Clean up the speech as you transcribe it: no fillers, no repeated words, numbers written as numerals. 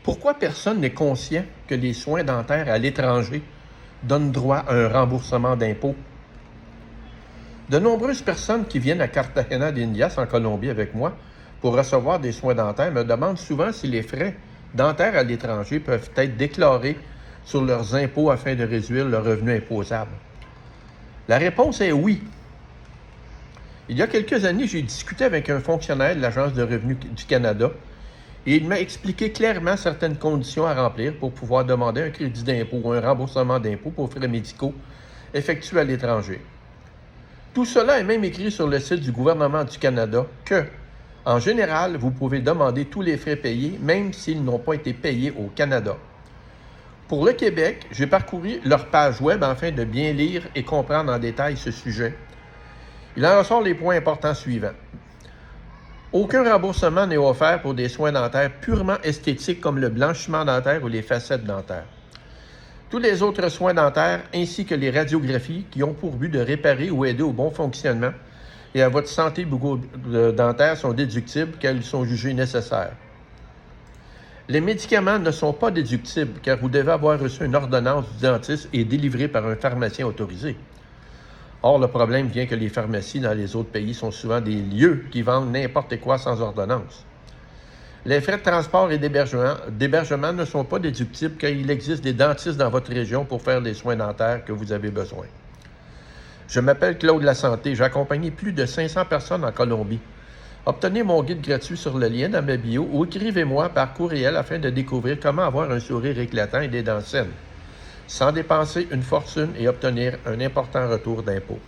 Pourquoi personne n'est conscient que les soins dentaires à l'étranger donnent droit à un remboursement d'impôts? De nombreuses personnes qui viennent à Cartagena d'Indias, en Colombie, avec moi, pour recevoir des soins dentaires, me demandent souvent si les frais dentaires à l'étranger peuvent être déclarés sur leurs impôts afin de réduire le revenu imposable. La réponse est oui. Il y a quelques années, j'ai discuté avec un fonctionnaire de l'Agence de revenus du Canada et il m'a expliqué clairement certaines conditions à remplir pour pouvoir demander un crédit d'impôt ou un remboursement d'impôt pour frais médicaux effectués à l'étranger. Tout cela est même écrit sur le site du gouvernement du Canada que, en général, vous pouvez demander tous les frais payés, même s'ils n'ont pas été payés au Canada. Pour le Québec, j'ai parcouru leur page web afin de bien lire et comprendre en détail ce sujet. Il en ressort les points importants suivants. Aucun remboursement n'est offert pour des soins dentaires purement esthétiques comme le blanchiment dentaire ou les facettes dentaires. Tous les autres soins dentaires ainsi que les radiographies qui ont pour but de réparer ou aider au bon fonctionnement et à votre santé bucco-dentaire sont déductibles car ils sont jugés nécessaires. Les médicaments ne sont pas déductibles car vous devez avoir reçu une ordonnance du dentiste et délivrée par un pharmacien autorisé. Or, le problème vient que les pharmacies dans les autres pays sont souvent des lieux qui vendent n'importe quoi sans ordonnance. Les frais de transport et d'hébergement ne sont pas déductibles car il existe des dentistes dans votre région pour faire les soins dentaires que vous avez besoin. Je m'appelle Claude Lasanté, j'ai accompagné plus de 500 personnes en Colombie. Obtenez mon guide gratuit sur le lien dans ma bio ou écrivez-moi par courriel afin de découvrir comment avoir un sourire éclatant et des dents saines, sans dépenser une fortune et obtenir un important retour d'impôt.